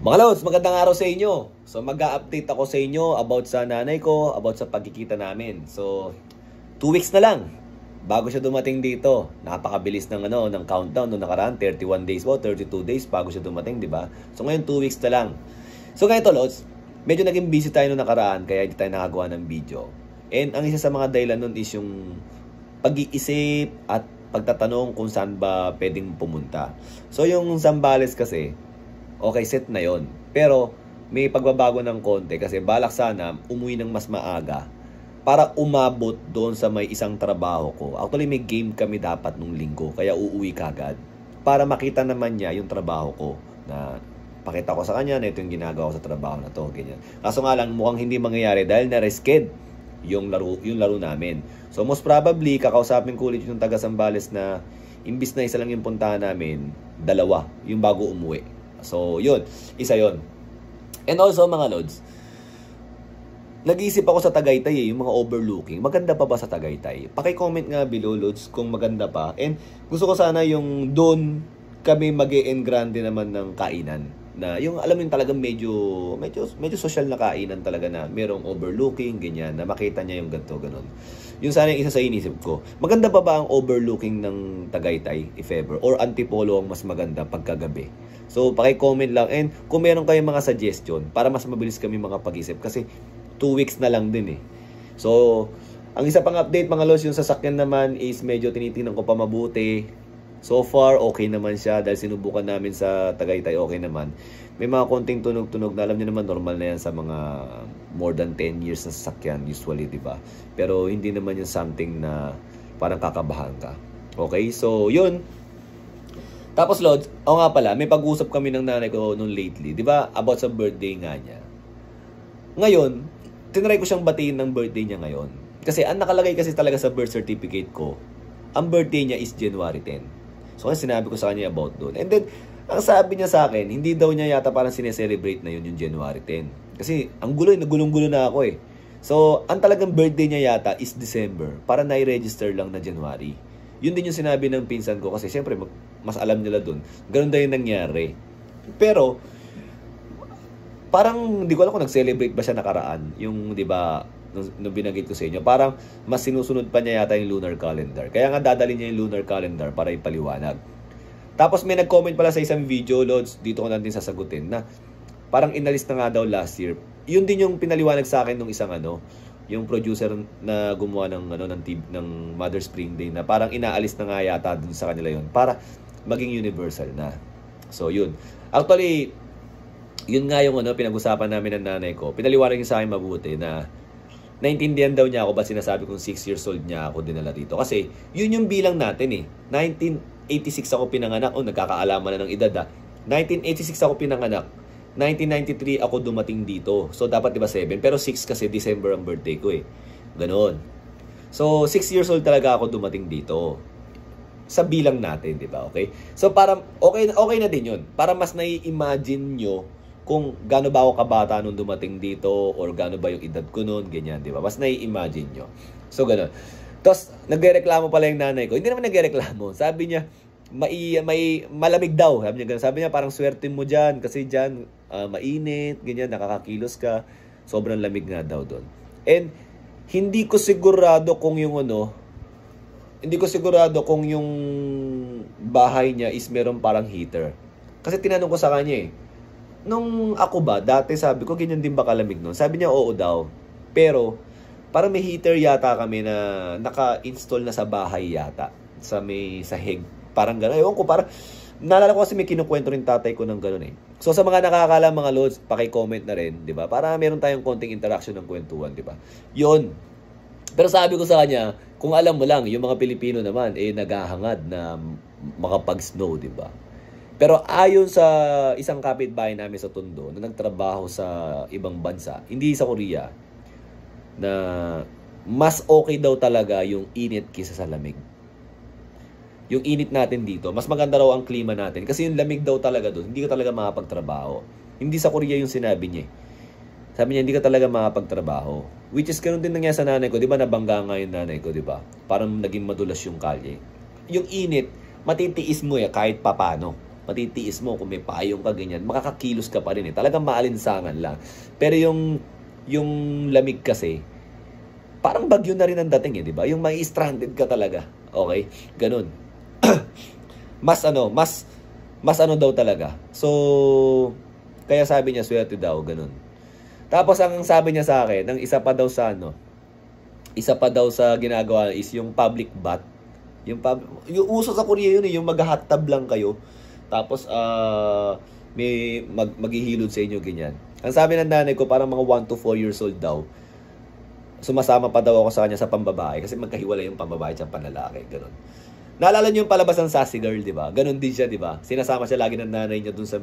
Mga lods, magandang araw sa inyo. So mag-a-update ako sa inyo about sa nanay ko, about sa pagkikita namin. So 2 weeks na lang bago siya dumating dito. Napakabilis ng countdown nung nakaraan, 31 days po, 32 days bago siya dumating, di ba? So ngayon 2 weeks na lang. So ganito lods, medyo naging busy tayo nung nakaraan kaya hindi tayo nakagawa ng video. And ang isa sa mga dahilan nun is yung pag-iisip at pagtatanong kung saan ba pwedeng pumunta. So yung Zambales kasi, okay, set na yon. Pero may pagbabago ng konti kasi balak sana umuwi ng mas maaga para umabot doon sa may isang trabaho ko. Actually, may game kami dapat nung linggo kaya uuwi kagad para makita naman niya yung trabaho ko na pakita ko sa kanya na ito yung ginagawa ko sa trabaho na to, ganyan. Kaso nga lang mukhang hindi mangyayari dahil na-reschedule yung laro namin. So most probably kakausapin ko ulit yung taga Zambales na imbis na isa lang yung puntahan namin, 2 yung bago umuwi. So, yun. Isa yun. And also, mga lods, nag-iisip ako sa Tagaytay yung mga overlooking. Maganda pa ba sa Tagaytay? Paki-comment nga below, lods, kung maganda pa. And gusto ko sana yung doon kami mag-e-engrande naman ng kainan. Na yung alam mo yung talagang medyo social na kainan talaga na merong overlooking, ganyan, na makita niya yung ganito, ganun. Yung sana yung isa sa inisip ko. Maganda pa ba ang overlooking ng Tagaytay, if ever? Or Antipolo ang mas maganda pagkagabi? So, paki-comment lang. And kung meron kayong mga suggestion, para mas mabilis kami mga pag-isip. Kasi 2 weeks na lang din eh. So, ang isa pang update mga lods, yung sasakyan naman is medyo tinitingnan ko pa mabuti. So far, okay naman siya dahil sinubukan namin sa Tagaytay, okay naman. May mga konting tunog-tunog na alam niyo naman normal na yan sa mga more than 10 years na sasakyan usually, di ba? Pero hindi naman yung something na parang kakabahan ka. Okay, so yun. Tapos Lods, nga pala, may pag-usap kami ng nanay ko noon lately, di ba? About sa birthday nga niya. Ngayon, tinry ko siyang batiin ng birthday niya ngayon. Kasi ang nakalagay kasi talaga sa birth certificate ko, ang birthday niya is January 10. So, kasi sinabi ko sa kanya about doon. And then, ang sabi niya sa akin, hindi daw niya yata parang sineselebrate na yun yung January 10. Kasi, ang gulo, nagulong-gulo na ako eh. So, ang talagang birthday niya yata is December. Para na-register lang na January. Yun din yung sinabi ng pinsan ko. Kasi, syempre, mas alam nila doon. Ganun daw yung nangyari. Pero, parang, hindi ko alam kung nag-celebrate ba siya nakaraan. Yung, di ba, nung binanggit ko sa inyo, parang mas sinusunod pa niya yata yung lunar calendar. Kaya nga dadalhin niya yung lunar calendar para ipaliwanag. Tapos may nag-comment pala sa isang video, Lods, dito ko natin sasagutin, na parang inalis na nga daw last year. Yun din yung pinaliwanag sa akin nung isang yung producer na gumawa ng Mother Spring Day, na parang inaalis na nga yata dun sa kanila yun para maging universal na. So yun. Actually, yun nga yung pinag-usapan namin ng nanay ko. Pinaliwanag niya sa akin mabuti na naintindihan daw niya ako ba sinasabi kong 6 years old niya ako dinala dito. Kasi yun yung bilang natin eh. 1986 ako pinanganak. Nagkakaalaman na ng edad 1986 ako pinanganak. 1993 ako dumating dito. So dapat diba 7? Pero 6 kasi December ang birthday ko eh. Ganon. So 6 years old talaga ako dumating dito. Sa bilang natin, diba? Okay? So para okay na din yun. Para mas nai-imagine nyo kung gaano ba ako kabata nung dumating dito or gaano ba yung edad ko noon, ganyan, di ba? Mas nai-imagine nyo. So, gano'n. Tapos, nagrereklamo pala yung nanay ko. Hindi naman nagrereklamo. Sabi niya, may malamig daw. Sabi niya, gano'n. Sabi niya, parang swerte mo dyan kasi dyan, mainit, ganyan, nakakakilos ka. Sobrang lamig nga daw doon. And, hindi ko sigurado kung yung bahay niya is meron parang heater. Kasi tinanong ko sa kanya eh, nung ako ba, dati sabi ko, ganyan din ba kalamig nun? Sabi niya, oo daw. Pero, parang may heater yata kami na naka-install na sa bahay yata. Sa may sahig. Parang gano'n. Ewan ko, parang, naalala ko kasi may kinukwento rin tatay ko ng gano'n eh. So, sa mga nakakala mga lods, paki-comment na rin, di ba? Para meron tayong konting interaction ng kwentuhan, di ba? Yun. Pero sabi ko sa kanya, kung alam mo lang, yung mga Pilipino naman, naghahangad na makapag-snow, di ba? Pero ayon sa isang kapitbahay namin sa Tondo na nagtrabaho sa ibang bansa, hindi sa Korea, na mas okay daw talaga yung init kaysa sa lamig. Yung init natin dito, mas maganda raw ang klima natin. Kasi yung lamig daw talaga doon, hindi ka talaga makapagtrabaho. Hindi sa Korea yung sinabi niya. Sabi niya, hindi ka talaga makapagtrabaho. Which is, ganun din nangyari sa nanay ko. Di ba, nabangga nga yung nanay ko, di ba? Parang naging madulas yung kalye. Yung init, matitiis mo kahit papano. matitiis mo kung may payong ka, ganyan, makakakilos ka pa rin eh. Talagang maalinsangan lang. Pero yung lamig kasi, parang bagyo na rin ang dating eh, di ba? Yung may stranded ka talaga. Okay? Ganun. mas ano daw talaga. So, kaya sabi niya, swerte daw, ganun. Tapos ang sabi niya sa akin, isa pa daw sa ginagawa is yung public bath. Yung uso sa Korea yun eh, yung mag-hot tub lang kayo. Tapos may maghihilod sa inyo ganyan. Ang sabi ng nanay ko, parang mga 1 to 4 years old daw. Sumasama pa daw ako sa kanya sa pambabae kasi magkahiwalay yung pambabae at panlalaki, ganun. Naalala niyo yung palabas ng Sassy Girl, di ba? Ganun din siya, di ba? Sinasama siya lagi ng nanay niya dun sa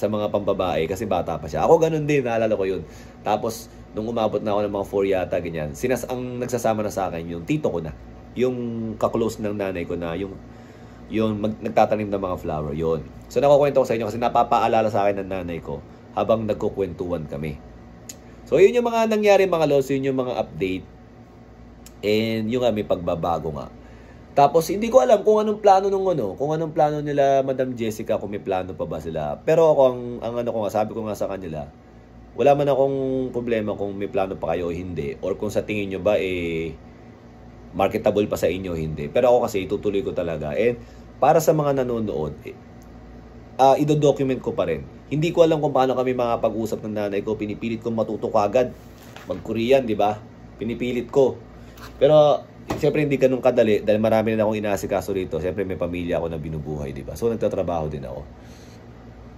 mga pambabae kasi bata pa siya. Ako ganun din, naalala ko yun. Tapos nung umabot na ako ng mga 4 yata ganyan, ang nagsasama na sa akin yung tito ko na. Yung ka-close ng nanay ko na yung nagtatanim ng mga flower, yon. So nakukwento ko sa inyo kasi napapaalala sa akin ng nanay ko habang nagkukwentuhan kami. So yun yung mga nangyari mga lods, yun yung mga update. And yung may pagbabago nga. Tapos hindi ko alam kung anong plano nila Madam Jessica, kung may plano pa ba sila. Pero ako ang sabi ko nga sa kanila, wala man akong problema kung may plano pa kayo o hindi, or kung sa tingin nyo ba marketable pa sa inyo hindi. Pero ako kasi itutuloy ko talaga. And para sa mga nanonood, ido-document ko pa rin. Hindi ko alam kung paano kami makapag-usap ng nanay ko. Pinipilit ko matuto kagad mag-Korean, di ba? Pinipilit ko. Pero siyempre hindi ganun kadali dahil marami na akong inaasikaso rito. Siyempre may pamilya ako na binubuhay, di ba? So nagtatrabaho din ako.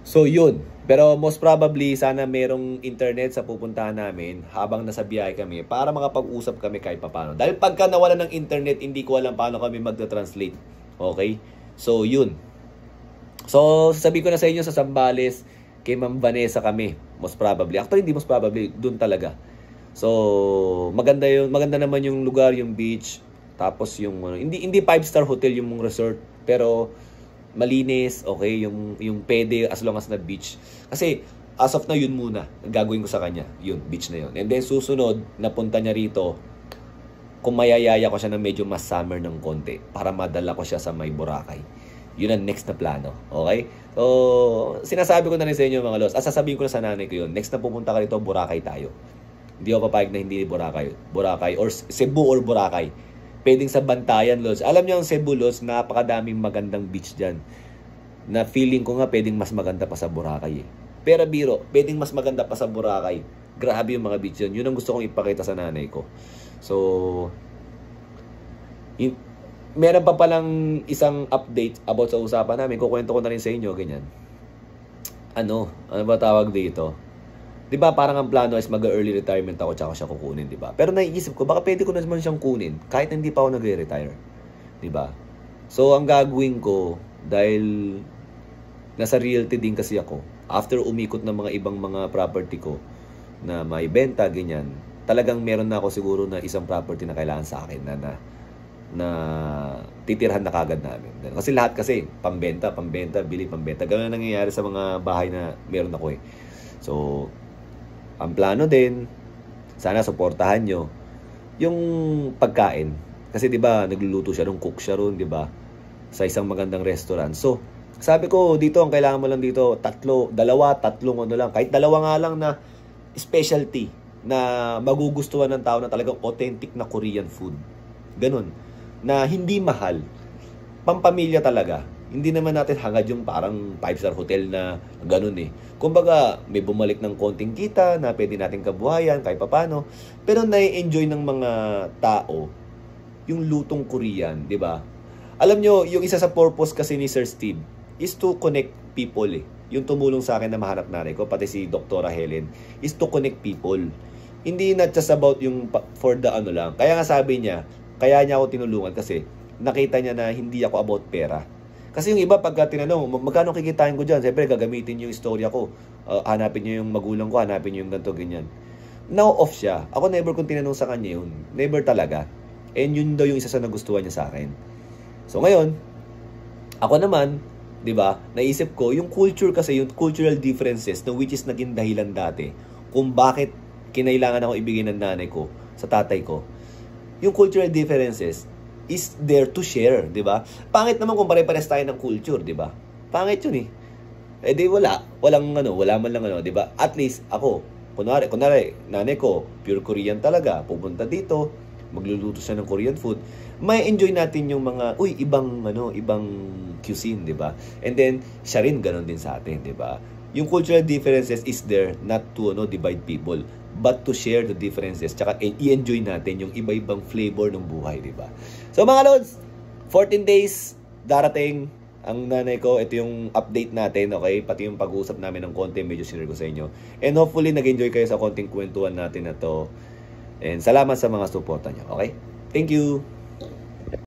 So yun. Pero most probably sana merong internet sa pupuntahan namin habang nasa biyahe kami para makapag-usap kami kahit paano. Dahil pagka nawala ng internet, hindi ko alam paano kami magta-translate. Okay? So yun. So sasabihin ko na sa inyo sa Zambales, kay Ma'am Vanessa kami. Most probably. Actually hindi most probably, dun talaga. So maganda naman yung lugar, yung beach. Tapos yung hindi 5-star hotel yung resort, pero malinis, okay, yung pwede as long as na beach. Kasi as of na yun muna, gagawin ko sa kanya, yun, beach na yun. And then susunod, napunta niya rito, kung mayayaya ko siya ng medyo mas summer ng konti, para madala ko siya sa may Boracay. Yun ang next na plano, okay? So, sinasabi ko na rin sa inyo mga lods, sasabihin ko na sa nanay ko yun, next na pupunta ka rito, Boracay tayo. Hindi ako papayag na hindi Boracay, or Cebu or Boracay. Pwedeng sa Bantayan, Lods. Alam niyo ang Cebu, Lods, napakadaming magandang beach dyan. Na feeling ko nga pwedeng mas maganda pa sa Boracay eh. Pero biro, pwedeng mas maganda pa sa Boracay. Grabe yung mga beach dyan. Yun ang gusto kong ipakita sa nanay ko. So, meron pa palang isang update about sa usapan namin. Kukwento ko na rin sa inyo, ganyan. Ano ba tawag dito? 'Di ba parang ang plano is mag-early retirement ako tsaka siya kukunin, 'di ba? Pero naiisip ko baka pwede ko naman siyang kunin kahit hindi pa ako nagre-retire. 'Di ba? So ang gagawin ko dahil nasa realty din kasi ako, after umikot ng mga ibang mga property ko na may benta ganyan, talagang meron na ako siguro na isang property na kailangan sa akin na titirhan na kagad namin. Kasi lahat kasi pambenta, bili, pambenta. Ganun ang nangyayari sa mga bahay na meron ako eh. So ang plano din, sana suportahan nyo yung pagkain. Kasi 'di ba, nagluluto siya ron, cook siya ron, 'di ba? Sa isang magandang restaurant. So, sabi ko dito ang kailangan mo lang dito, tatlong ano lang, kahit dalawa nga lang na specialty na magugustuhan ng tao na talagang authentic na Korean food. Ganun. Na hindi mahal. Pampamilya talaga. Hindi naman natin hangad yung parang 5-star hotel na ganun eh. Kumbaga, may bumalik ng konting kita na pwede natin kabuhayan kahit papano. Pero nai-enjoy ng mga tao yung lutong Korean, di ba? Alam nyo, yung isa sa purpose kasi ni Sir Steve is to connect people eh. Yung tumulong sa akin na mahanap nanay ko, pati si Dr. Helen, is to connect people. Hindi not just about yung for the ano lang. Kaya nga sabi niya, kaya niya ako tinulungan kasi nakita niya na hindi ako about pera. Kasi yung iba pagka tinanong, magkano kikitain ko dyan? Siyempre, gagamitin yung istorya ko. Hanapin niyo yung magulang ko, hanapin niyo yung ganito, ganyan. Now off siya. Ako never kung tinanong sa kanya yun. Never talaga. And yun daw yung isa sa nagustuhan niya sa akin. So ngayon, ako naman, di ba, naisip ko, yung culture kasi, yung cultural differences, na which is naging dahilan dati, kung bakit kinailangan ako ibigay ng nanay ko sa tatay ko. Yung cultural differences, is there to share, di ba? Pangit naman kung pare-pares tayo ng culture, di ba? Pangit yun eh. Eh di wala man lang di ba? At least ako, kunwari, nanay ko, pure Korean talaga, pupunta dito, magluluto siya ng Korean food, may enjoy natin yung mga, ibang cuisine, di ba? And then, siya rin ganun din sa atin, di ba? Yung cultural differences is there not to divide people, but to share the differences, tsaka i-enjoy natin yung iba-ibang flavor ng buhay, di ba? So mga lods, 14 days, darating ang nanay ko, ito yung update natin, okay? Pati yung pag-uusap namin ng konti, medyo share ko sa inyo. And hopefully, nag-enjoy kayo sa konting kwentuhan natin na to. And salamat sa mga suporta nyo, okay? Thank you!